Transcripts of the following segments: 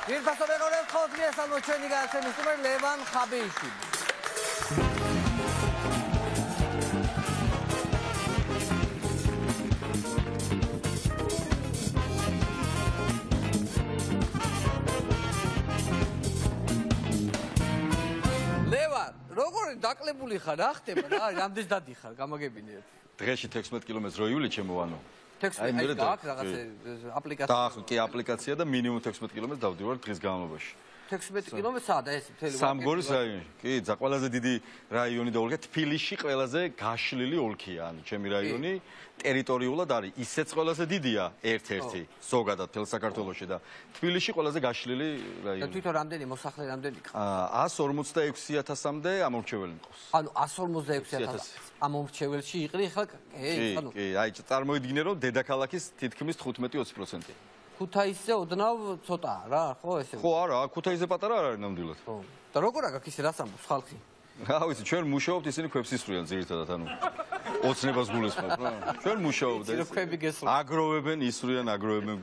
Ირფასო მეგობრებს, ხოლმე მიესალმოთ ჩვენი გადაცემის სტუმარი ლევან ხაბეიშვილი. ლევან, როგორი დაკლებული ხარ, რა ხდება რა, რამდენს დადიხარ, გამაგებინე. დღეში 16 კილომეტრს რო ივლი ჩემოვანო. აი გაქვს რაღაც აპლიკაცია. და კი აპლიკაცია და მინიმუმ 16 კილომეტრს დავდივარ დღის განმავლობაში. 16 კილომეტრსაა და ეს მთელი სამგორის რაიონი. კი, ყველაზე დიდი რაიონი და ოლქი თბილისში ყველაზე გაშლილი ოლქია, ანუ ჩემი რაიონი ტერიტორიულად არის ისეც ყველაზე დიდია ერთ-ერთი ზოგადად მთელ საქართველოში და თბილისში ყველაზე გაშლილი რაიონი. და თვითონ რამდენი მოსახლე რამდენი ყავს? 146,000-მდე ამორჩეველი მყავს. ანუ 146,000 ამორჩეველში იყრი ხა? ანუ კი, აი წარმოიდგინე რომ დედაქალაქის თითქმის 15-20%. ქუთაისზე ოდნავ ცოტაა რა, ხო ესე? ხო არა, ქუთაისზე პატარა არ არის ნამდვილად. ხო. და როგორ აქვს ისე რას ამბობს ხალხი? რა ვიცი, ჩვენ მუშაობთ, ისინი ქვებს ისვრიან ძირითადად, ანუ ოცნებას გულისხმობ რა. ჩვენ მუშაობთ და ქვები გესროლ. აგროვებენ, ისვრიან, აგროვებენ.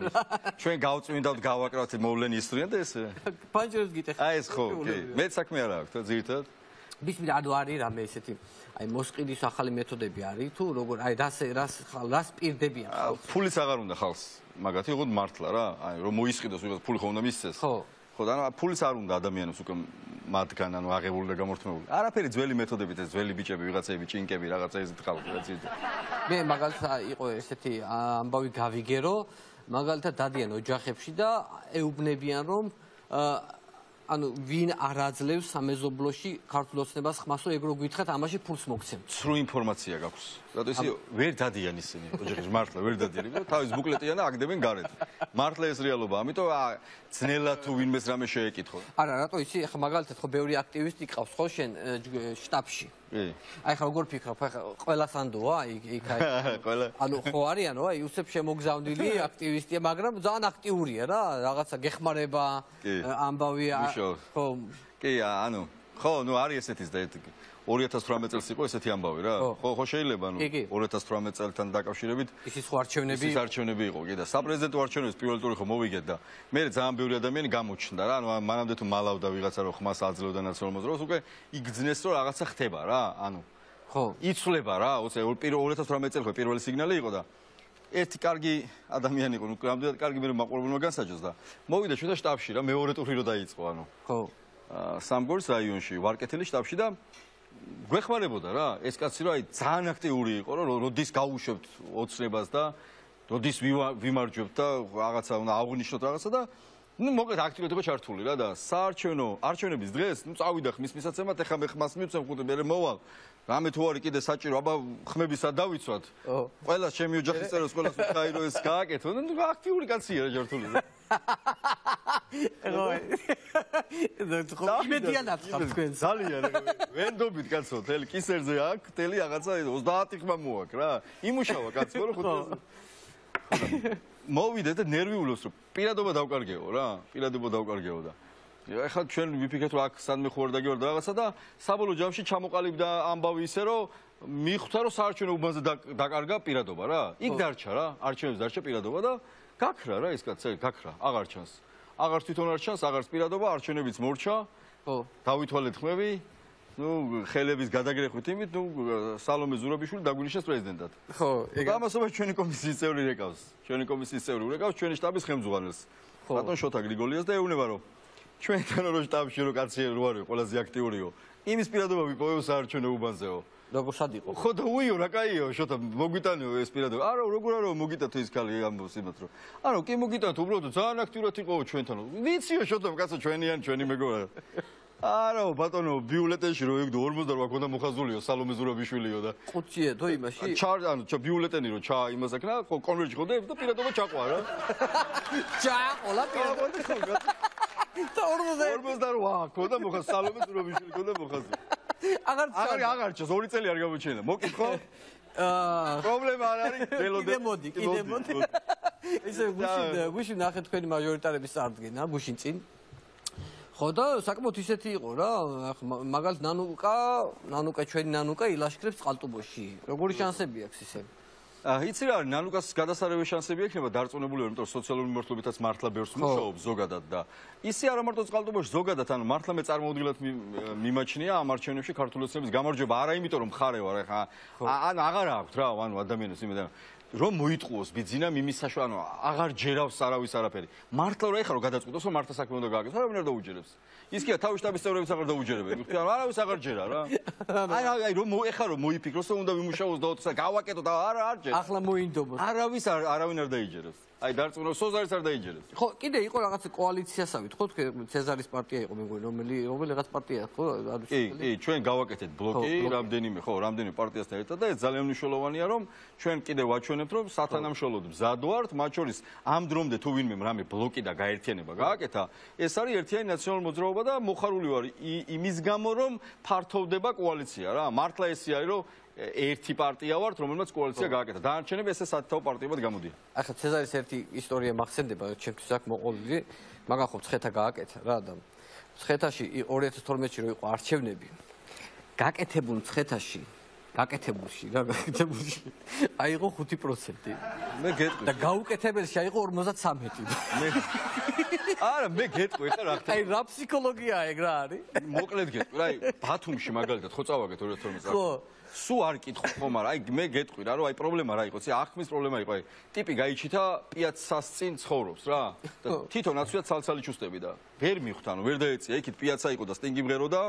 ჩვენ გავწვინდავთ, გავაკრავთ, მოვლენ ისვრიან და ესე. პანჯერებს გიტეხა. აი ეს ხო, კი. მე საქმე არ აქვს, ძირითადად. ბისმით ანუ არის რამე ესეთი აი მოსყიდის ახალი მეთოდები არის თუ როგორ აი რას პირდებიან ხალხს? ფულიც აღარ უნდა ხალხს, მაგათი უყოდ მართლა რა. აი რომ მოისყიდოს ვიღაც ფული ხომ უნდა მისცეს. ხო. ხო და ფულიც არ უნდა ადამიანებს უკვე მათგან ანუ აღებული და გამორთმეული. არაფერი ძველი მეთოდებით ეს ძველი ბიჭები, ვიღაცები, ჭინკები, რაღაცა ისეთ ხალხი რა ძირითადად. მე მაგალითად იყო ესეთი ამბავი გავიგე რომ მაგალითად დადიან ოჯახებში და ეუბნებიან რომ ანუ ვინ არ აძლევს სამეზობლოში ქართულ ოცნებას ხმას რომ ეგ რო გითხრათ ამაში ფულს მოგცემთ. სრულ ინფორმაცია გაქვს. რატო ისე ვერ დადიან ისინი ოჯახში მართლა ვერ დადიან. თავის ბუკლეტიან და აგდებენ გარეთ. მართლა ეს რეალობა. ამიტომ ძნელად თუ ვინმეს რამე შეეკითხო. არა, რატო იცი, ახლა მაგალითად ხო ბევრი აქტივისტი ყავს ხო შენ შტაბში. კი. აი ხა როგორ ფიქრობ, ახლა ყველა სანდოა იქ აი. ყველა. ანუ ხო არიანო, აი უსებ შემოგზავნილი აქტივისტია, მაგრამ ძალიან აქტიურია რა, რაღაცა გეხმარება, ამბავი ხო. კი, ანუ ხო, ნუ არის ესეთის და 2018 წელს იყო ესეთი ამბავი რა. ხო შეიძლება ნუ 2018 წელთან დაკავშირებით ისიც ხო არჩევნები იყო კი და საპრეზიდენტო არჩევნების პირველ ტური ხო მოვიგეთ და მე ძალიან ბევრი ადამიანი გამოჩნდა რა. ანუ მანამდე თუ მალავდა ვიღაცა რომ ხმას აძლევდა ნაციონალურ მოძრაობას უკვე იგრძნეს რომ რაღაცა ხდება რა. ანუ ხო იცვლება რა. 2018 წელს ხო პირველი სიგნალი იყო და ერთი კარგი ადამიანი იყო, ნუ რამდენად კარგი მე მაყურებელმა განსაჯოს და მოვიდა ჩვენ და შტაბში რა მეორე ტური რო დაიწყო ანუ. ხო. სამგორის რაიონში ვარკეთილი შტაბში და გვეხმარებოდა რა ეს კაცი რომ აი ძალიან აქტიური იყო რომ როდის გავუშვებთ ოცნებას და როდის ვიმარჯვებთ და რაღაცა უნდა აღვნიშნოთ რაღაცა და ნუ მოკლედ აქტიურად იყო ჩართული რა და საარჩევნო არჩევნების დღეს ნუ წავიდა ხმის მისაცემად ეხა მე ხმას მივცემ ხუთი მე მოვალ რამე თუ არის კიდე საჭირო აბა ხმებისა დავიცვათ ყველა ჩემი ოჯახის წევრებს ყველას ვთქვი რომ ეს გააკეთო ნუ აქტიური კაცია რა ჩართული რა ხო იმედიანად ხარ თქვენ ძალიან ვენდობით კაცო თელი კისერზე აქ თელი რაღაცა 30 ხმა მოაქვს რა იმუშავა კაცო რომ ხუთი მოვიდე და ნერვიულობს რომ პირადობა დავკარგეო რა პირადობა დავკარგეო და ეხლა ჩვენ ვიფიქრეთ რომ აქ სადმე ხوار დაგევარ და რაღაცა და საბოლოო ჯამში ჩამოყალიბდა ამბავი ისე რომ მიხვდა რომ საარჩევნო უბანზე დაკარგა პირადობა რა იქ დარჩა რა არჩევნებს დარჩა პირადობა და გაქრა რა ეს კაცი გაქრა აღარ ჩანს აღარ თვითონ არ ჩანს აღარც პირადობა არჩევნებიც მორჩა ხო დავითვალეთ ხმები ნუ ხელების გადაგრეხვით იმით ნუ სალომე ზურაბიშვილი დაგვინიშნეს პრეზიდენტად ხო ეგ ამასობა ჩვენი კომისიის წევრი რეკავს ჩვენი შტაბის ხელმძღვანელს ბატონ შოთა გრიგოლიას და ეუბნება რომ ჩვენთან რო შტაბში რო კაცი რო არის ყველაზე აქტიურიო იმის პირადობა ვიპოვო საარჩევნო უბანზეო როგორ სად იყო ხო და უიო რა კაიო შოთა მოგიტანეო ეს პირადობა არა როგორ არა მოგიტანო ის ქალი ამბობს იმათ რომ არა კი მოგიტანო უბრალოდ ძალიან აქტიურად იყო ჩვენთან ვიციო შოთა კაცო ჩვენიან ჩვენი მეგობრა არა ბატონო ბიულეტენში რო ეგ 48 ქონდა მოხაზულიო სალომე ზურაბიშვილიო და ყუთია თო იმაში ანუ ბიულეტენი რო ჩა იმას აქ რა კონვერტში ხოდა და პირადობა ჩაყვა რა ჩაყოლა პირადობა და 48 ქონდა მოხაზ სალომე ზურაბიშვილი ქონდა მოხაზული აღარ ჩას 2 წელი არ გამოჩენდა მოკითხო პრობლემა არ არის კიდე მოდი ესე გუშინ ნახე თქვენი მაჟორიტარების წარდგენა გუშინ წინ ხო და საკმაოდ ისეთი იყო რა მაგალითად ნანუკა ჩვენი ნანუკა ილაშქრებს წყალტუბოში როგორი შანსები აქვს ისე იცი რა, ნანუკას გადასარევი შანსები ექნება დარწმუნებული ვარ, იმიტომ რომ სოციალური მიმართულებითაც მართლა ბევრს მუშაობს ზოგადად და ისე არა მარტო წყალტუბოში ზოგადად, ანუ მართლა მე წარმოუდგენლად მიმაჩნია ამ არჩევნებში ქართული ოცნების გამარჯვება, არა იმიტომ რომ მხარე ვარ, ეხა ანუ აღარ აქვს რა, ანუ ადამიანებს იმედია რომ მოიტყუოს ბიძინა მიმის საშუალო, ანუ აღარ ჯერავს არავის არაფერი. მართლა რა ეხა რომ გადაწყვიტოს, რომ მართლა საქმე უნდა გააკეთოს, არავინ არ დაუჯერებს. ის კი თავის შტაბის წევრებიც აღარ დაუჯერებენ. ანუ არავის აღარ ჯერა რა. აი რომ ეხა რომ მოიფიქროს, რომ უნდა ვიმუშაოს და გავაკეთო და არ ჯერა. ახლა მოინდობოს. არავინ არ დაიჯერებს. აი დარწმუნოს სოზარის არ დაიჯერებს. ხო, კიდე იყო რაღაც კოალიციასავით, ხო, ცეზარის პარტია იყო მეგონი, რომელიღაც პარტია, ხო? კი, ჩვენ გავაკეთეთ ბლოკი, რამდენიმე პარტიასთან ერთად და ეს ძალიან მნიშვნელოვანია, რომ ჩვენ კიდე ვაჩვენებთ, რომ სათანამშრომლოდ მზად ვართ, მათ შორის ამ დრომდე თუ ვინმე რამე ბლოკი და გაერთიანება გააკეთა, ეს არის ერთიანი ნაციონალური მოძრაობა და მოხარული ვარ იმის გამო, რომ ფართოვდება კოალიცია რა. მართლა ესე არის, რომ ერთი პარტია ვართ, რომელმაც კოალიცია გააკეთა. დანარჩენები ესე სათითაო პარტიებად გამოდიან. ახლა ცეზარის ერთი ისტორია მახსენდება, ჩემთვის აქ მოყოლილი, მაგან ხო ცხეთა გააკეთა რა და ცხეთაში 2012-ში რო იყო არჩევნები, გაკეთებულ ცხეთაში აიღო 5%. მე გეტყვი. და გაუკეთებელში აიღო 53%. არა, მე გეტყვი, ხა რა ხდება. აი რა ფსიქოლოგია ეგ რა არის? მოკლედ გეტყვი, აი ბათუმში მაგალითად ხო წავაგეთ 2012 წელს. ხო. სულ არ კითხო ხო, მაგრამ აი მე გეტყვი რა, რომ აი პრობლემა რა იყო, ახმის პრობლემა იყო, აი ტიპი გაიჩითა პიაცას წინ ცხოვრობს რა. და თვითონ აცვია ცალცალი ჩუსტები და ვერ მიხვდა, ანუ ვერ დაეწია, იქით პიაცა იყო და სტინგი მღერო და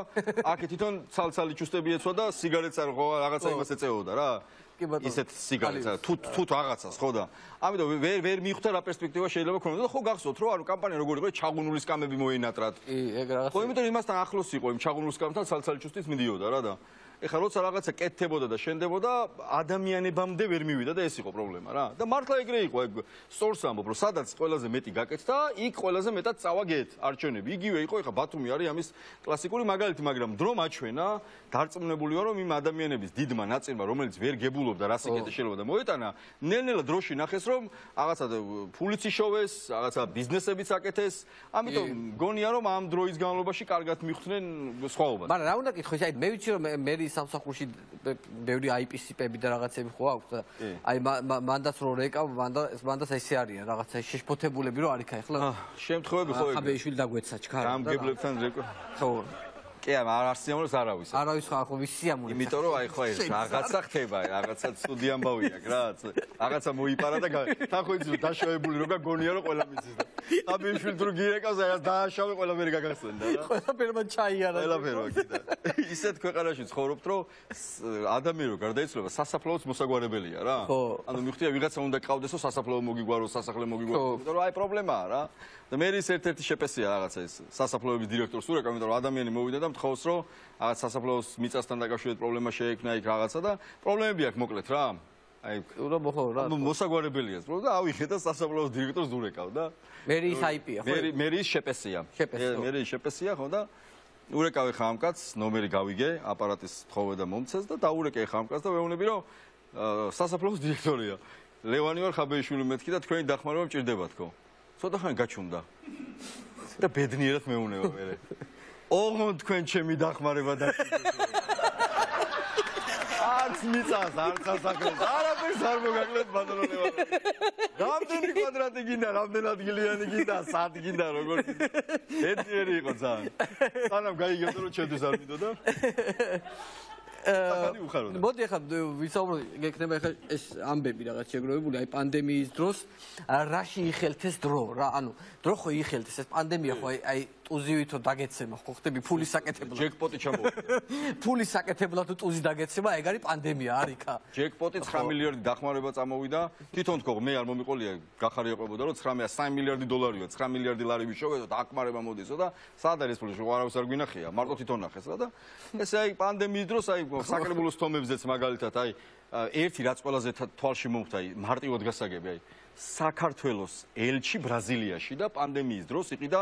აქეთ თვითონ ცალცალი ჩუსტები ეცვა და სიგარეტს არ ხო რაღაცა იმას ეწეოდა რა. ისეთ სიგარეტს თუ რაღაცას ხო და ამიტომ ვერ მიხვდა რა პერსპექტივა შეიძლება ქონოდა და ხო გახსოვთ რომ ანუ კამპანია როგორ იყო ჩაღუნული სკამები მოენატრათ. კი, ეგ რაღაცა. ხო იმიტომ იმასთან ახლოს იყო იმ ჩაღუნულ სკამთან ცალცალი ჩუსტიც მიდიოდა რა და ეხლა როცა რაღაცა კეთდებოდა და შენდებოდა ადამიანებამდე ვერ მივიდა და ეს იყო პრობლემა რა და მართლა ეგრე იყო ეგ სწორს ამბობ რომ სადაც ყველაზე მეტი გაკეთდა იქ ყველაზე მეტად წავაგეთ არჩევნები იგივე იყო ეხლა ბათუმი არის ამის კლასიკური მაგალითი მაგრამ დრო მაჩვენა დარწმუნებული ვარ რომ იმ ადამიანების დიდმა ნაწილმა რომელიც ვერ გებულობდა რა სიკეთე შეიძლება და მოეტანა ნელ-ნელა დროში ნახეს რომ რაღაცა ფულიც იშოვეს რაღაცა ბიზნესებიც აკეთეს ამიტომ გონია რომ ამ დროის განმავლობაში კარგად მიხვდნენ სხვაობას მაგრამ რა უნდა კითხო აი მე ვიცი რომ მე სამსახურში ბევრი IP-სიპები და რაღაცები ხო აქვს და აი მანდაც რო რეკავ მანდაც ესე არის რაღაცა შეშფოთებულები რო არის ახლა შემთხვევები ხო ეგ ხაბეიშვილი დაგვეცა ჩქარა გამგებლებთან რეკავ ხო კი არ სიამოვნებს არავის ხო ვის სიამოვნებს იმიტომ რომ აი ხო ეს რაღაცა ხდება რაღაცა ცუდი ამბავია რა რაღაცა მოიპარა და თან ხო იცი დაშავებული რო გაგონია რომ ყველა მიცის და ხაბეიშვილი თუ გირეკავს აი დააშავე ყველაფერი გაგახსენდა რა ყველაფერმა ჩაიარა ყველაფერმა კიდე ისეთ ქვეყანაში ცხოვრობთ რომ ადამიანი რო გარდაიცვალა სასაფლაოც მოსაგვარებელია რა ანუ მიხდია ვიღაცა უნდა ყავდესო სასაფლაო მოგიგვარო სასახლე მოგიგვარო იმიტომ რომ აი პრობლემაა რა და მე ის ერთ-ერთი შეფესია რაღაცა ეს სასაფლაოების დირექტორს ურეკავ იმიტომ რომ ადამიანი მოვიდა და მთხოვს რომ რაღაც სასაფლაოს მიწასთან დაკავშირებით პრობლემა შეექმნა იქ რაღაცა და პრობლემები აქვს მოკლედ რა აი რა მოსაგვარებელია და ავიხე და სასაფლაოს დირექტორს ურეკავ და მე ის IP-ა ხო მე ის შეფესია ხო და ურეკავ ხა ამ კაცს ნომერი გავიგე აპარატის თხოვე და მომცეს და დაურეკე ხა ამ კაცს და ვეუბნები რომ სასაფლაოს დირექტორია ლევანი ვარ ხაბეიშვილი მეთქი და თქვენი დახმარება მჭირდება თქო ცოტა ხანი გაჩუმდა და ბედნიერად მეუნება მე ოღონდ თქვენ ჩემი დახმარება და არც მიწას არც ასაკრებს არაფერს არ მოგაკლეთ ბატონო ლევანი რამდენი კვადრატი გინდა რამდენი ადგილიანი გინდა სად გინდა როგორ ბედნიერი იყო ძალიან სანამ გაიგებდა რომ ჩემთვის არ მინდოდა მოდი ახლა ვისაუბროთ გექნება ახლა ეს ამბები რაღაც შეგროვებული აი პანდემიის დროს რაში იხელთეს დრო რა ანუ დრო ხო იხელთეს ეს პანდემია ხო აი ტუზივითო დაგეცემა ხო ხდები ფულის საკეთებლად ჯეკპოტი ჩამოვიდა ფულის საკეთებლად თუ ტუზი დაგეცემა ეგ არის პანდემია არიქა ჯეკპოტი 9 მილიარდი დახმარება წამოვიდა თვითონ თქო მე არ მომიყოლია გახარიაყებოდა რომ 3 მილიარდი დოლარია 9 მილიარდი ლარი ვიშოვედო და აკმარება მოდისო და სად არის ფული არავის არ გვინახია მარტო თვითონ ნახეს რა და ესე აი პანდემიის დროს აი საკრებულოს თომებზეც მაგალითად აი ერთი რაც ყველაზე თვალში მომხდა აი მარტივად გასაგები აი საქართველოს ელჩი ბრაზილიაში და პანდემიის დროს იყიდა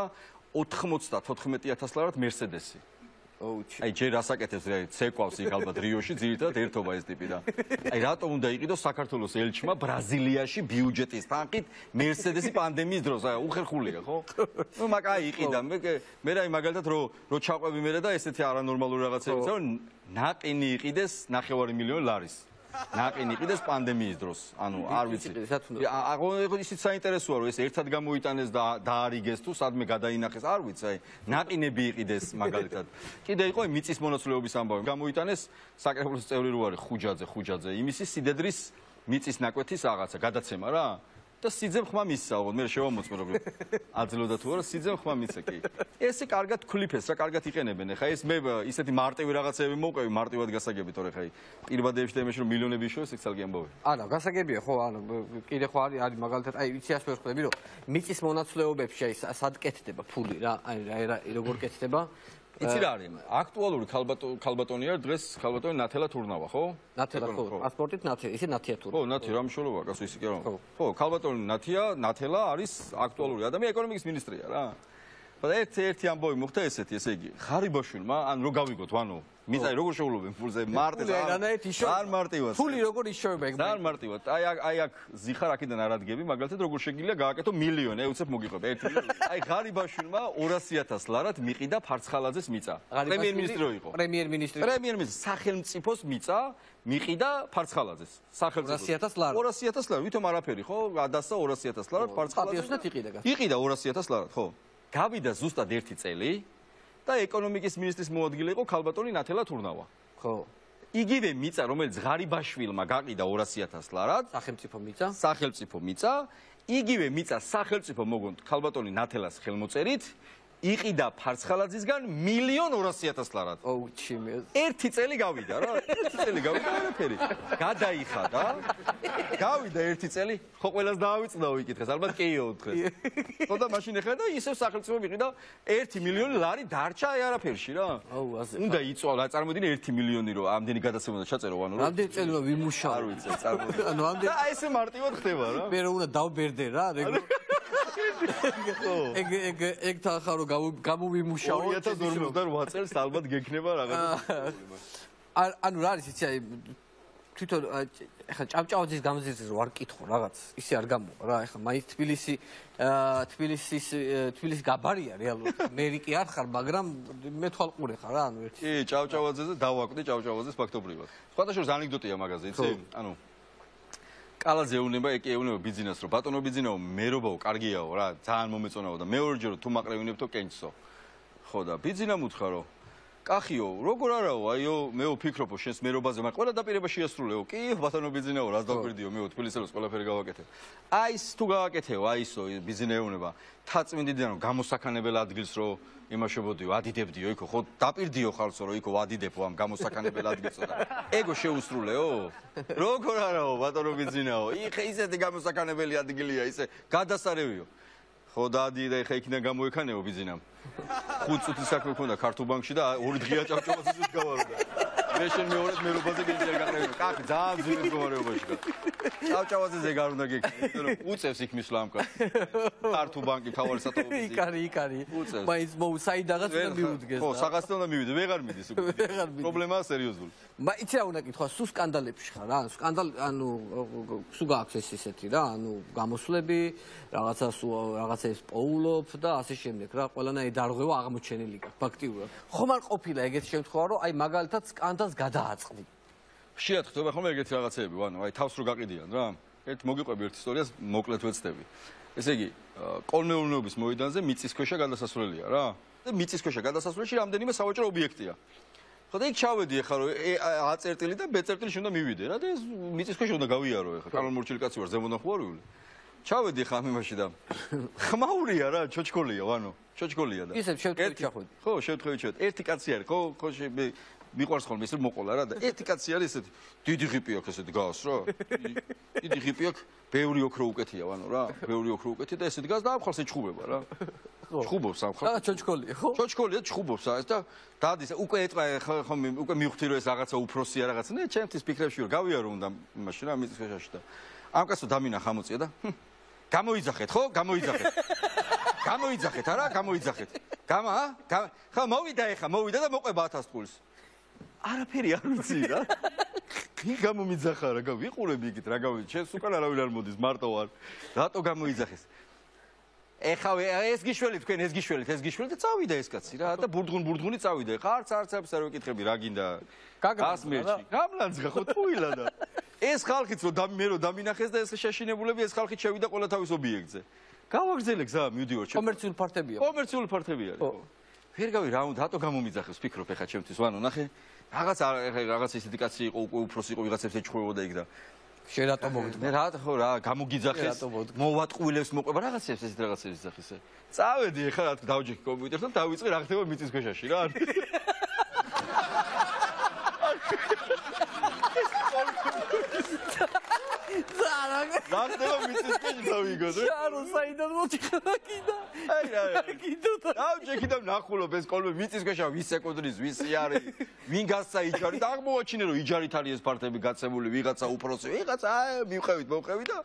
94,000 ლარად მერსედესი. აი ჯერ ასაკეთებს რა ცეკვავს იქ ალბათ რიოში ძირითადად ერთობა ეს ტიპი და აი რატომ უნდა იყიდოს საქართველოს ელჩმა ბრაზილიაში ბიუჯეტის თანხით მერსედესი პანდემიის დროს აი უხერხულია ხო? ნუ მაგ აი იყიდა მე აი მაგალითად რო ჩაყვები მე და ესეთი არანორმალური რაღაცებიც რომ ნაყინი იყიდეს 9 მილიონი ლარის. ნაყინი იყიდეს პანდემიის დროს. ანუ არ ვიცი. აღო ისიც საინტერესოა რომ ეს ერთად გამოიტანეს და დაარიგეს თუ სადმე გადაინახეს, არ ვიცი, აი ნაყინები იყიდეს მაგალითად. კიდე იყო მიწის მონაცვლეობის ამბავი. გამოიტანეს საკრებულოს წევრი რო არის ხუჯაძე. იმისი სიდედრის მიწის ნაკვეთის რაღაცა გადაცემა რა. და სიძემ ხმა მისცა, მე შევამოწმე რომ აძლევდა თუ არა სიძემ ხმა მისცა კი. ესე კარგად ქლიფეს რა, კარგად იყენებენ. ეხა ეს მე ისეთი მარტივი რაღაცები მოვყევი, მარტივად გასაგები თორე ხა პირბადებში და იმაში რომ მილიონები შევეს, ეგ ცალკე ამბავი. არა, გასაგებია ხო, ანუ კიდე ხო არის მაგალითად, აი ვიცი ასე ვერხვდები რომ მიწის მონაცვლეობებში აი სად კეთდება ფული რა, აი როგორ კეთდება? იცი რა არის? აქტუალური ქალბატონია დღეს ქალბატონი ნათელა თურნავა, ხო? ნათელა ხო, პასპორტით ნათელა, ისე ნათია თურნავა. ხო, ნათია, რა მნიშვნელობა აქვს ისე კი რა. ხო, ქალბატონი ნათელა არის აქტუალური ადამიანი, ეკონომიკის მინისტრია რა. და ერთი ამბავი მოხდა ესეთი, ესე იგი, ხარიბაშვილმა, ან რო გავიგოთ, ანუ მიწა როგორ შეულობენ ფულზე მარტივად არ მარტივად ფული როგორ იშოვება ეგ არ მარტივად აი აქ ზიხარ აქედან არ ადგები მაგალითად როგორ შეგიძლია გააკეთო მილიონი აი უცებ მოგიყვება 1 მილიონი აი ღარიბაშვილმა 200.000 ლარად მიყიდა ფარცხალაძეს მიწა პრემიერ-მინისტრი რო იყო პრემიერ-მინისტრი სახელმწიფოს მიწა მიყიდა ფარცხალაძეს სახელმწიფოს 200.000 ლარად 200.000 ლარად ვითომ არაფერი ხო გადასცა 200.000 ლარად ფარცხალაძეს იყიდა 200.000 ლარად ხო გავიდა ზუსტად 1 წელი და ეკონომიკის მინისტრის მოადგილე იყო ქალბატონი ნათელა თურნავა. ხო. იგივე მიწა, რომელიც ღარიბაშვილმა გაყიდა 200.000 ლარად, სახელმწიფო მიწა, იგივე მიწა სახელმწიფო მოგონთ ქალბატონი ნათელას ხელმოწერით, იყიდა ფარცხალაძისგან 1.200.000 ლარად. ოუ, ჩიმე. 1 წელი გავიდა რა, 1 წელი გავიდა არაფერი. გადაიხადა. გავიდა 1 წელი, ხო ყველას დაავიწყდა ვიკითხეს, ალბათ კეიო დღეს. ხო და მაშინ ეხლა და ისევ სახელმწიფო მიყიდა 1 მილიონი ლარი დარჩა აი არაფერში რა. აუ, ასე. უნდა იწვალა, წარმოიდგინე 1 მილიონი რო ამდენი გადაცემა და ჩაწერო ანუ რა. რამდენი წელია ვიმუშაო? არ ვიცი, წარმოიდგინე. ანუ ამდენი და ესე მარტივად ხდება რა. მე რა უნდა დავბერდე რა, ეგ თხა რომ გამოვიმუშაო 2058 წელს ალბათ გექნება რაღაცა. ანუ რა არის იცი აი თვითონ ეხლა ჭავჭავაძის გამზირზე რო არ კითხო რაღაც ისე არ გამოვა რა ეხლა მაინც თბილისის გაბარია რეალურად მე კი არ ხარ მაგრამ მე თვალყურე ხარ რა ანუ ერთი კი ჭავჭავაძეზე დავაკვდი ჭავჭავაძეს ფაქტობრივად სხვადასხვა ანეკდოტია მაგაზე იცი ანუ კალაძე ეუნება ეკი ეუნება ბიზნესს რომ ბატონო ბიზნესო მერობაო კარგიაო რა ძალიან მომეწონაო და მეორეჯერ თუ მაყრევინებთო კენჭსო ხო და ბიზნესა მუთხა რომ კახიო, როგორ არაო, აიო, მეო ფიქრობო შენს მერობაზე, მაგრამ ყველა დაპირება შეასრულეო. კი, ბატონო ბიზნესო, რას დაგვირდიო, მეო თბილისელოს ყველაფერი გავაკეთე. აი ის თუ გავაკეთეო, აი ისო ბიზნესეუნება, თაწმინდიდან რომ გამოსაქანებელ ადგილს რო იმაშობოდიო, ადიდებდიო, იქო, ხო დაპირდიო ხალხო, რომ იქო ვადიდებო ამ გამოსაქანებელ ადგილსო და ეგო შეუსრულეო. როგორ არაო, ბატონო ბიზნესო, იქ ისეთი გამოსაქანებელი ადგილია, ისე გადასარევიო. ხო დაადიე და ეხა იქიდან გამოექანეო ბიზნესამ. 5 წუთის საქმე მქონდა ქართულ ბანკში და 2 დღეა ჭავჭავაძეზე გავარდა. მე შენ მეორედ მერობაზე გინდა გაყრები. კახი ძალიან ძვირი მდგომარეობაში და ჭავჭავაძეზე გარ უნდა გეკითხე, რომ უწევს იქ მისვლა ამ კაცს. ქართულ ბანკი თავარი სათაურები. იკარი. მაინც საიდაღაც უნდა მიუდგეს. ხო, საღასთან უნდა მივიდე, ვეღარ მიდის უკვე. პრობლემაა სერიოზული. იცი რა უნდა კითხვა, სულ სკანდალებში ხარ რა, სკანდალ ანუ სულ გააქვს ეს ისეთი რა, ანუ გამოსვლები, რაღაცას პოულობ და ასე შემდეგ რა, ყველანაირი დარღვევა აღმოჩენილი გაქვს ფაქტიურად. ხომ არ ყოფილა ეგეთი შემთხვევა, რომ აი მაგალითად სკანდალს გადააწყდი. ხშირად ხდება ხოლმე ეგეთი რაღაცეები, ანუ აი თავს რო გაყიდიან რა. ერთ მოგიყვები ერთ ისტორიას, მოკლედ ვეცდები. ესე იგი, კოლმეურნეობის მოედანზე მიწისქვეშა გადასასვლელია რა. და მიწისქვეშა გადასასვლელში რამდენიმე სავაჭრო ობიექტია. ხო და იქ ჩავედი ახლა რომ A წერტილი და B წერტილში უნდა მივიდე რა და ეს მიწისქვეშა უნდა გავიარო ახლა. კანონმორჩილი კაცი ვარ, ზემოდან ხო არ ვივლი. ჩავედი ახლა ამ იმაში და ხმაურია რა, ჩოჩკოლია, ანუ ჩოჩკოლია და ისე შევთქვი ჩახვედი. ხო, შევთქვი ჩავედი. ერთი კაცი არის, ხო, მიყვარს ხოლმე ისე მოყოლა რა და ერთი კაცი არის ესეთი დიდი ღიპი აქვს ესეთი გავს რა. დიდი ღიპი აქვს, ბევრი ოქრო უკეთია, ანუ რა, ბევრი ოქრო უკეთია და ესეთი გავს და ამხალს ეჩხუბება რა. ჩხუბობს ამხალს. და ჩოჩკოლია, ხო? ჩოჩკოლია ჩხუბობს ეს და დადის უკვე ეტყვა ხომ უკვე მივხვდი რომ ეს რაღაცა უფროსია რაღაცა. ნე ჩემთვის ფიქრებში რომ გავიარო უნდა იმაში რა მიწისქვეშაში და ამ კაცო დამინახა მოწია და გამოიძახეთ ხო? გამოიძახეთ არა? გამოიძახეთ. ხა მოვიდა და მოყვება 1000 ტყუილს. არაფერი არ ვიცი რა. იქ გამომიძახა რა, ვიყურები იქით რა გავი. შენს უკან არავინ არ მოდის, მარტო ვარ. რატო გამოიძახეს? ეხა ეს გიშველი თქვენ, ეს გიშველი და წავიდა ეს კაცი რა და ბურდღუნი წავიდა. ხა არც არ ვიკითხები რა გინდა. გასმერჩი. გამლანძღა ხო თუილა და ეს ხალხიც რომ დამინახეს და ეს შეშინებულები ეს ხალხი შევიდა ყველა თავის ობიექტზე. გავაგრძელე გზა, მივდივარ ჩემ. კომერციული ფართებია. კომერციული ფართები არის. ვერ გავი რატო გამომიძახებს ფიქრობ ეხა ჩემთვის ვანო ნახე რაღაც ისეთი კაცი იყო უკვე უფროსი იყო ვიღაცებს ეჩხუბებოდა იქ და შენ რატო მოგდ მე რა გამოგიძახეს მოვატყვილებს მოყვება რაღაცებს ესეთ რაღაცებს იძახისე წავედი ეხა რა თქმა დავჯექი კომპიუტერთან დავიწყე რა ხდება მიწის ქვეშაში რა რა ხდება მიწის ქვეშ დავიგო შარო საიდან მოჭიხა კიდე აი რა დავჯექი და ნახულობ ეს კოლმე მიწის ქვეშა ვის ეკუდრის ვისი არის ვინ გასცა იჯარი და აღმოაჩინე რომ იჯარით არის ეს პარტები გაცემული ვიღაცა უფროსი ვიღაცა მივყევით მოვყევით და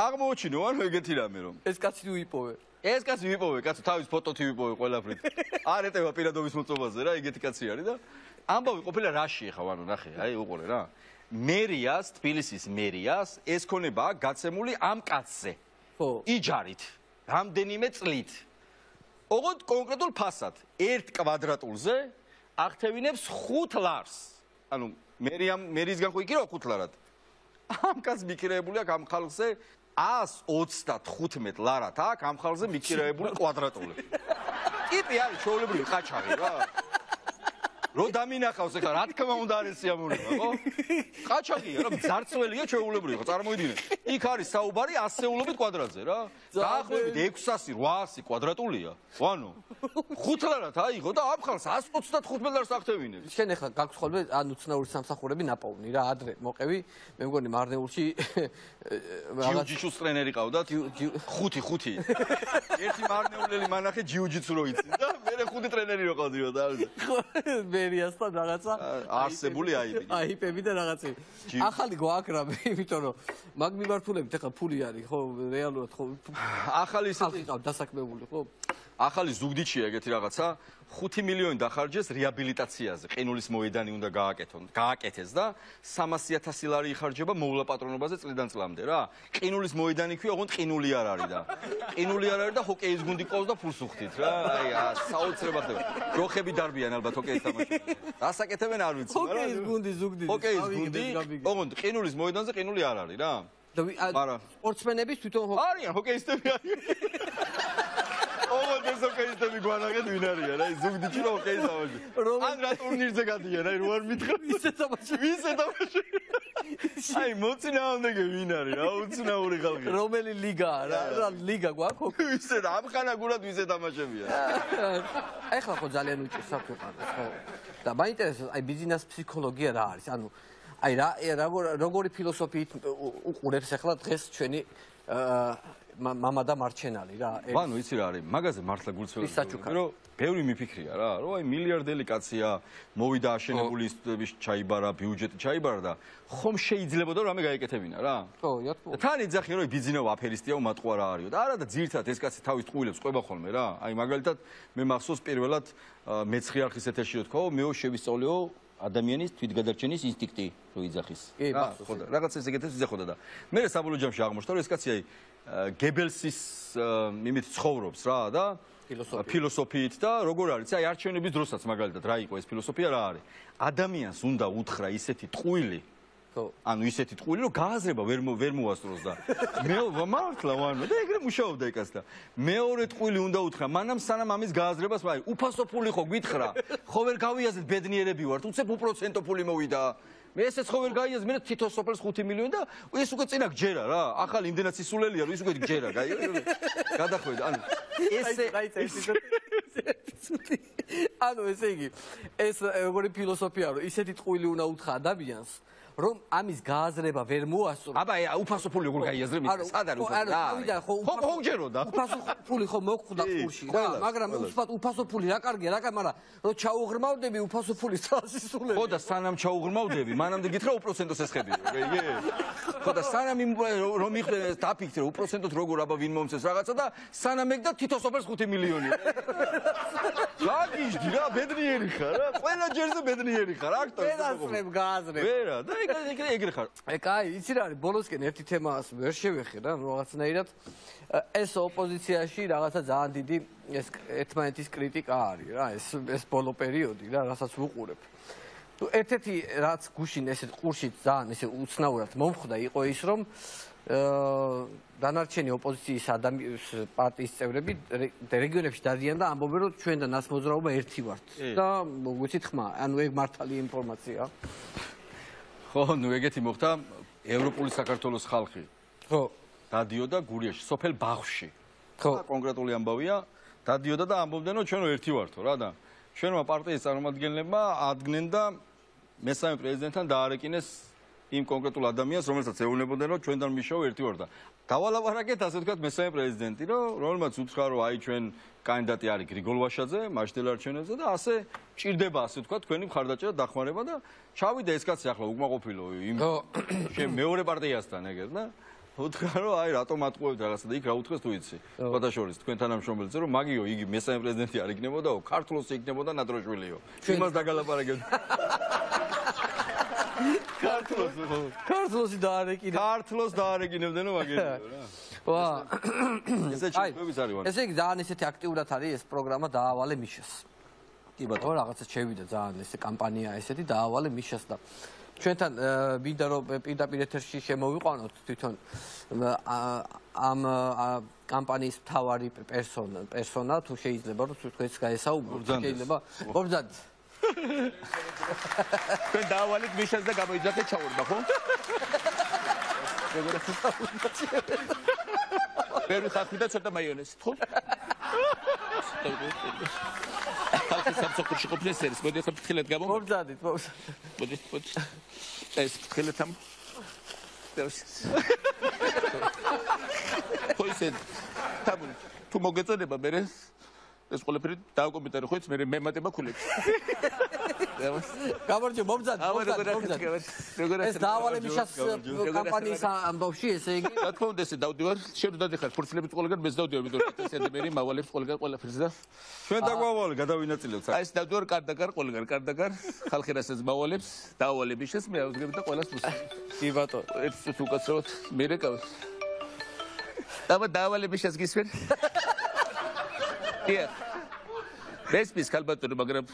აღმოაჩინე ვარ ეგეთი რამე რომ ეს კაცი ვიპოვე ეს კაცი ვიპოვე კაცო თავის ფოტოთი ვიპოვე ყველაფრით არ ეტევა პირადობის მოწმობაზე რა ეგეთი კაცი არის და ამბავი ყოფილა რაში ხა ვანო ნახე აი უყურე რა მერიას თბილისის მერიას ეს ქონება გაცემული ამ კაცზე ხო იჯარით რამდენიმე წლით ოღონდ კონკრეტულ ფასად 1 კვადრატულზე აღთევინებს 5 ლარს ანუ მერიისგან ხო იქნება 5 ლარად ამ კაცს მიქირეებული აქვს ამ ხალხზე 135 ლარად აქვს ამ ხალხზე მიქირეებული კვადრატული ტიპი არის ჩვეულებრივი ყაჩაღი რა რო დამინახავს ეხლა რა თქმა უნდა არის სიამოვნება ხო? ყაჩაღია რა მძარცველია ჩვეულებრივი ხო წარმოიდგინე. იქ არის საუბარი ასეულობით კვადრატზე რა. დაახლოებით 600 800 კვადრატულია. ვანო 5 ლარად აიღო და ამ ხალხს 135 ლარს აღთევინებს. შენ ეხლა გაქვს ხოლმე ან უცნაური სამსახურები ნაპოვნი რა ადრე მოყევი მე მგონი მარნეულში ჯიუჯიტსუს ტრენერი ყავდათ 5 ერთი მარნეულელი მანახე ჯიუჯიტსუ რო იცის და მე 5 ტრენერი რო ყავდიო და მერიასთან რაღაცა არსებული აიპები და რაღაცი ახალი გვააქრამე იმიტომ რომ მაგ მიმართულებით ეხლა ფული არის ხო რეალურად ხო ახალი ისეთი ყავს დასაქმებული ხო ახალი ზუგდიდშია ეგეთი რაღაცა 5 მილიონი დახარჯეს რეაბილიტაციაზე. ყინულის მოედანი უნდა გააკეთეს და 300,000 ლარი იხარჯება მოვლა პატრონობაზე წლიდან წლამდე რა. ყინულის მოედანი ქვია, ოღონდ ყინული არ არის და. ყინული არ არის და ჰოკეის გუნდი ყავს და ფულს უხდით რა. აი საოცრებად ხდება. ჯოხები დარბიან ალბათ ჰოკეის თამაშებში. დასაკეთებენ არ ვიცი, მაგრამ ჰოკეის გუნდი ზუგდიდი. ჰოკეის გუნდი, ოღონდ ყინულის მოედანზე ყინული არ არის რა. და სპორტსმენების თვითონ არიან ჰოკეისტები არიან. ოღონდ ეს ჰოკეისტები გვანაღეთ ვინ არიან? აი ზუგდიდში რა ჰოკეის თამაში. ან რა ტურნირზე გადიან? აი რო არ მითხრა. ვისე თამაში. აი მოწინააღმდეგე ვინ არის? რა უცნაური ხალხი. რომელი ლიგაა რა ლიგა გვაქვს? ვისე და ამხანა გულად ვისე თამაშებია. ეხლა ხო ძალიან უჭირს საქმეყარეს ხო. და მაინტერესებს აი ბიზნეს ფსიქოლოგია რა არის? ანუ აი როგორი ფილოსოფიით უყურებს ახლა დღეს ჩვენი მამა და მარჩენალი რა. ვანო იცი რა არის? მაგაზე მართლა გულწრფელია, რომ ბევრი მიფიქრია რა, რომ აი მილიარდელი კაცია, მოვიდა აშენებული ინსტიტუტების ჩაიბარა, ბიუჯეტი ჩაიბარა და ხომ შეიძლებოდა რომ რამე გაეკეთებინა რა. ხო, იათქო. თან იძახიან რომ ბიზნესო აფერისტია, უმატყუარა არისო და არა და ძირთად ეს კაცი თავის ტყუილებს ყვება ხოლმე რა. აი მაგალითად მე მახსოვს პირველად მეცხრე არხის ეთერში რო თქვა, მეო შევისწავლიო ადამიანის თვითგადარჩენის ინსტინქტი რო იძახის. რა, ხო და რაღაცას ეგეთებს იძახოდა და მე საბოლოო ჯამში აღმოჩნდა რომ ეს კაცი აი გებელსის იმით ცხოვრობს რა და ფილოსოფიით და როგორ არის აი არჩევნების დროსაც მაგალითად რა იყო ეს ფილოსოფია რა არის ადამიანს უნდა უთხრა ისეთი ტყუილი ხო ანუ ისეთი ტყუილი რომ გააზრება ვერ მოასწროს და მე მართლა ვანო და ეგრე მუშაობდა ეკაც და მეორე ტყუილი უნდა უთხრა მანამ სანამ ამის გააზრებას აი უფასო ფული ხო გითხრა ხო ვერ გავიაზრეთ ბედნიერები ვართ უცებ უპროცენტო ფული მოვიდა მე ესეც ხო ვერ გაიაზრე მე თითო სოფელს 5 მილიონი და ეს უკვე წინა გჯერა რა ახალი იმდენად სისულელია რომ ის უკვე გჯერა გადახვედა ანუ ესე ანუ ესე იგი ეს როგორი ფილოსოფია რომ ისეთი ტყუილი უნდა უთხრა ადამიანს რომ ამის გააზრება ვერ მოასწრო. აბა უფასო ფული როგორ გაიაზრე მის სად არის ხო გჯეროდა. უფასო ფული ხო მოგხვდა ყურში რა, მაგრამ უფასო ფული რა კარგია, რა კარგია, მაგრამ რომ ჩაუღრმავდები უფასო ფულის თვალსისულელი. ხო და სანამ ჩაუღრმავდები, მანამდე გითხრა უპროცენტოს ესხები. ხო და სანამ რომ მიხდე დაფიქრე უპროცენტოთ როგორ აბა ვინ მომცეს რაღაცა და სანამ ეგ და თითო სოფელს 5 მილიონი. გაგიჟდი რა ბედნიერი ხარ რა, ყველა ჯერზე ბედნიერი ხარ აქტორი. ვერასწრებ გააზრებ. ვერა და ეგრე ხარ. კაი, იცი რა არის, ბოლოსკენ ერთი თემას ვერ შევეხე რა, რაღაცნაირად ეს ოპოზიციაში რაღაცა ძალიან დიდი ეს ერთმანეთის კრიტიკა არის რა, ეს ბოლო პერიოდი რა, რასაც ვუყურებ. ერთ-ერთი რაც გუშინ ესეთ ყურში ძალიან ესე უცნაურად მომხვდა იყო ის რომ დანარჩენი ოპოზიციის პარტიის წევრები რეგიონებში დადიან და ამბობენ რომ ჩვენ და ნას მოძრაობა ერთი ვართ და ვიცით ხმა ანუ ეგ მართალი ინფორმაცია ხო ნუ ეგეთი მოხდა ევროპული საქართველოს ხალხი ხო დადიოდა გურიაში სოფელ ბაღში ხო კონკრეტული ამბავია დადიოდა და ამბობდნენ რომ ჩვენ ერთი ვართო რა და ჩვენმა პარტიის წარმომადგენლებმა ადგენენ და მესამე პრეზიდენტთან დაარეკინეს იმ კონკრეტულ ადამიანს რომელსაც ეუბნებოდნენ რომ ჩვენთან მიშოვ ერთი ვარ და დავალაპარაკეთ ასე ვთქვათ მესამე პრეზიდენტი რომელმაც უთხრა რომ აი ჩვენ კანდიდატი არის გრიგოლ ვაშაძე მაშტელ არჩევნებზე და ასე ჭირდება ასე ვთქვათ თქვენი მხარდაჭერა დახმარება და ჩავიდა ეს კაცი ახლა უკმაყოფილო იმ მეორე პარტიასთან ეგერ და უთხრა რომ აი რატომ ატყუებთ რაღაცა და იქ რა უთხრეს თუ იცი ფათაშორის თქვენ თანამშრომელზე რომ მაგიო იგი მესამე პრეზიდენტი არ იქნებოდაო ქართლოსი იქნებოდა ნადროშვილიო იმას დაგალაპარაკებთ ქართლოსი დაარეკინებდნენ რომ მაგერია რა ვა ესე ჩიქები არის ესე იგი ძალიან ესეთი აქტიურად არის ეს პროგრამა დაავალე მიშას კი ბატონო რაღაცა შევიდა ძალიან ესე კამპანია ესეთი დაავალე მიშას და ჩვენთან ვიდა რომ პირდაპირ ეთერში შემოვიყვანოთ თვითონ ამ კამპანიის მთავარი პერსონა თუ შეიძლება რომ თქვენს გაესაუბროთ შეიძლება მობრძანეთ თქვენ დაავალეთ მიშას და გამოიძახეთ ჩაურბა ხო? ბევრი ხალხი და ცოტა მაიონეზი ხო? ხალხი სამსახურში ყოფნის ერის მოდი ახლა ფრთხილად გამო მობრძანეთ მოდი ეს ფრთხილად ამ ხო ისე თუ მოგეწოდება მე ეს ყველაფერი დააკომენტარო ხო იცი მე მემატება ქულებს გამარჯო მობრძანეთ ეს დაავალე მიშას კამპანიის ამბავში ესე იგი რა თქმა უნდა ესე დავდივარ შენ უნდა დიხარ ფურცლებით ყველგან მეც დავდივარ იმიტომ რომ ესე მე მავალებს ყველგან ყველაფერს და ჩვენ დაგვავალე გადავინაწილოთ აი ეს დავდივარ კარდაგარ ყველგან კარდაგარ ხალხი რასაც მავალებს დაავალე მიშას მე ავდგები და ყველას მუსი კი ბატონო ერთ წუთი უკაცრავად მე რეკავს დაავალე მიშას გისმენ დიახ რესპის ქალბატონო მაგრამ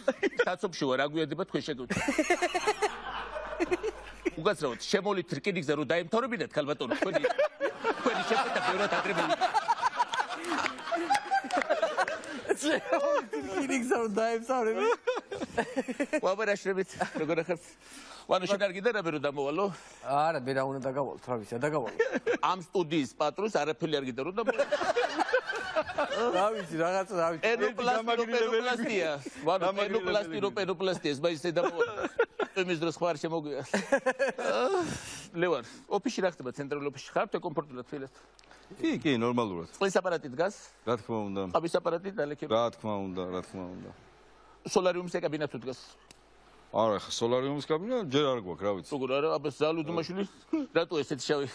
საცობში ვარ აგვიადება თქვენ შეგხვდით უკაცრავად შემოვლით რკინიგზე რომ დაემთავრებინათ ქალბატონო თქვენი შეფეთა ბევრად ადრებელი რკინიგზე რომ დაემთავრებინათ ვაბერაშრებით როგორ ახერთ ვანო შენ არ გინდა რამე რომ დამოვალო არა მე რა უნდა დაგავალო რა ვიცი დაგავალო ამ სტუდიის პატრონს არაფერი არ გინდა რომ დამოვალო რა ვიცი რაღაც რა ვიცი პენოპლასტია ვანო პენოპლასტია ეს მაინც დამოვალო იმის დროს ხარ შემოგვია ლევან ოფისში რა ხდება ცენტრალურ ოფისში ხარ თუ კომფორტულად ფილეთ კი ნორმალურად წყლის აპარატი დგას რა თქმა უნდა ყავის აპარატი დალექება რა თქმა უნდა სოლარიუმის ეკაბინა თუ დგას არა ხა სოლარიუმის კაბინა ჯერ არ გვაქვს რა ვიცი როგორ არა აბა ზალუდ მაშინი რატო ესეთი შავი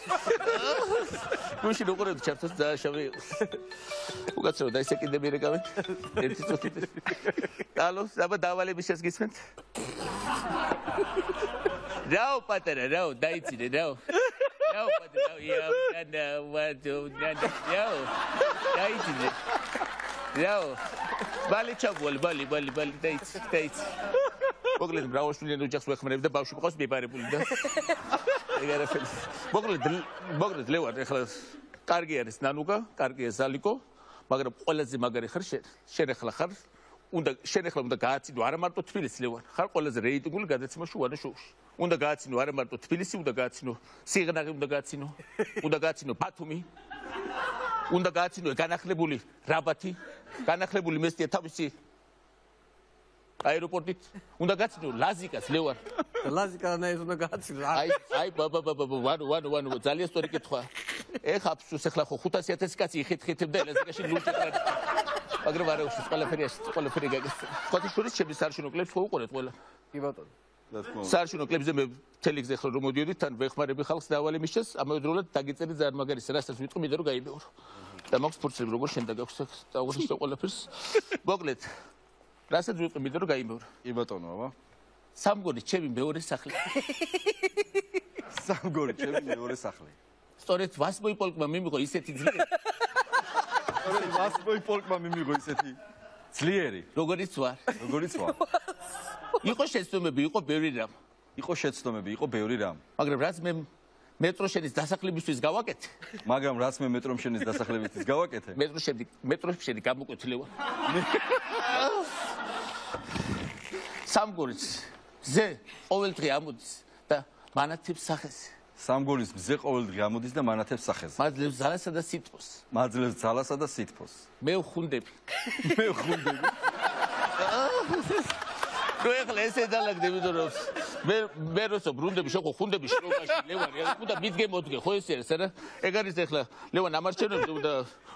გუშინ უყურეთ ჩართოს დააშავე უკაცრავად აი საკიდე მირეკავენ ერთი წუთი ალო აბა დავალე მიშას გისმენთ რაო პატარა რაო დაიცინე რაო პატარა რაო და ვადო რაო დაიცინე რაო ბალი ჩაგვალ ბალი დაიცი მოკლედ მრავალშვილიან ოჯახს ვეხმარებ და ბავშვი მყავს მიპარებული და ეგ არაფერი მოკლედ ლევან ეხლა კარგი არის ნანუკა კარგია ზალიკო მაგრამ ყველაზე მაგარი ხარ შენ ეხლა ხარ შენ ეხლა უნდა გააცინო არა მარტო თბილისი ლევან ხარ ყველაზე რეიტინგული გადაცემაში ვანო შოუში უნდა გააცინო არა მარტო თბილისი უნდა გააცინო სიღნაღი უნდა გააცინო ბათუმი უნდა გააცინო განახლებული რაბათი განახლებული მესტია თავისი აეროპორტით უნდა გაცინო ლაზიკას ლევან ლაზიკანაირ უნდა გააცინო აი ვანო ძალიან სწორი კითხვა ეხა აფსუს ეხლა ხო 500,000 კაცი იხეთებდა ლაზიკაში ლურჯეტრად მაგრამ არა უშვის ყველაფერი გაგეს ხოთიშურის ჩემი სარშინო კლებს ხო უყურეთ ყველა კი ბატონო სარშინო კლებზე მე თელეგზე ხო რომ მოდიოდი თან ვეხმარები ხალხს დავალე მიშას ამავდროულად დაგიწერი ძალიან მაგარი რასაც ვიტყვი მინდა რომ გაიმეორო და მაქვს ფურცლები როგორ შენ დაგაქვს დაუღრისო ყველაფერს მოკლედ რასაც ვიტყვი მინდა რომ გაიმეორო კი ბატონო აბა სამგორი ჩემი მეორე სახლი სამგორი ჩემი მეორე სახლი სწორედ ვასმოი პოლკმა მიმიღო ისეთი ძლიერი ვასმოი პოლკმა მიმიღო ისეთი ძლიერი როგორიც ვარ იყო შეცდომები, იყო ბევრი რამ. იყო შეცდომები, იყო ბევრი რამ. მაგრამ რაც მე მეტროშენის დასახლებისთვის გავაკეთე, მაგრამ რაც მე მეტრომშენის დასახლებისთვის გავაკეთე, მეტროშენი გამოკვეთილი ვარ. სამგორის ზე ყოველდღე ამოდის და მანათებს სახეს. სამგორის მზე ყოველდღე ამოდის და მანათებს სახეზე. მაძლევს ძალასა და სითბოს. მაძლევს ძალასა და სითბოს. მე ვხუნდები. მე ვხუნდები. ნუ ეხლა ესე დალაგდები რომ მე როსო ბრუნდები შეხო ხუნდები შრომაში ლევანი უნდა მიდგე მოდგე ხო ესე არის არა ეგ არის ეხლა ლევან ამარჩენებს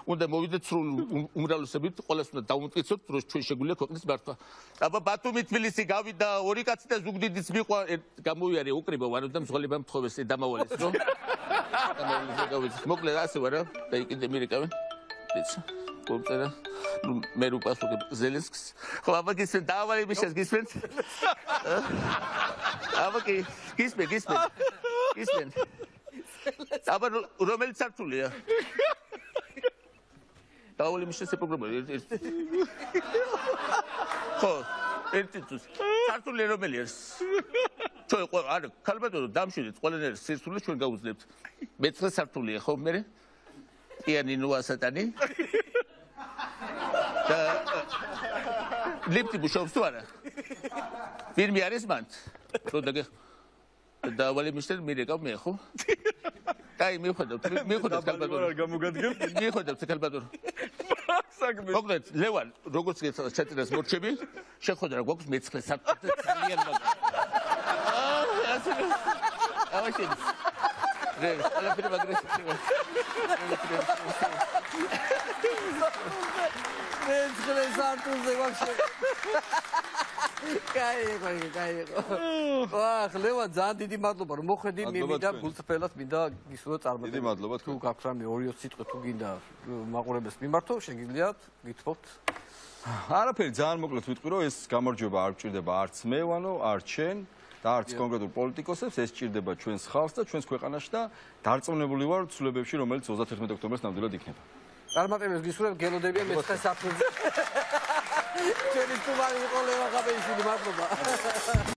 უნდა მოვიდეთ სრულ უმრავლესობით ყველას უნდა დავუმტკიცოთ რომ ჩვენ შეგვიძლია ქვეყნის მართვა აბა ბათუმი თბილისი გავიდა ორი კაცი და ზუგდიდის მიყვა გამოვიარე უკრიბო ვარ და მძღოლება მთხოვეს დამავალეს რომ მოკლედ ასე ვარა და იქიდან მირეკავენ ეცა კომწერა მე რუპასუქებ ზელენსკის ხო აბა გისმენ დაავალი მიშას გისმენ აბა გისმენ აბა რომელიც სართულია დაავალი მიშას პროგრამა ხო ერთი წუთი სართული რომელი არის ჩვენ არა ქალბატონო დამშვიდეთ ყველანაირ სირთულეს ჩვენ გავუძლებთ მე-9 სართულია ხო მე პიანინოა სატანი და ლიფტი მუშაობს თუ არა? ვინმე არის მან? რომ დაავალი მიშტერ მირეკავ მე ხო? აი მიხვდეთ ქალბატონო. მიხვდეთ ქალბატონო. მოგდეთ ლევან როგორც ჩაწერას მორჩები შეხვდა რა გვაქვს მე-9 სართულზე ძალიან მაგარი. ავაშენ. რე, ალაფერი მაგრესია. მე-9 სართულზე ვახშე. კაი. ვახ, ლევან ძალიან დიდი მადლობა რომ მოხედი მე მინდა გულწრფელად მინდა გისურვო წარმატება. დიდი მადლობა თუ გაქვს რამე 2-20 სიტყვა თუ გინდა მაყურებელს მიმართო, შეგიძლიათ გითხოვთ. არაფერი ძალიან მოკლედ ვიტყვი რომ ეს გამარჯვება არ გჭირდება არც მე ვანო, არც შენ და არც კონკრეტულ პოლიტიკოსებს, ეს ჭირდება ჩვენს ხალხს და ჩვენს ქვეყანაში და დარწმუნებული ვარ ცვლილებებში, რომელიც 31 ოქტომბერს ნამდვილად იქნება. წარმატებებს გისურვებ, გელოდებიან მე-9 სართულზე. ჩვენი სტუმარი იყო ლევან ღაბეიშვილი, მადლობა.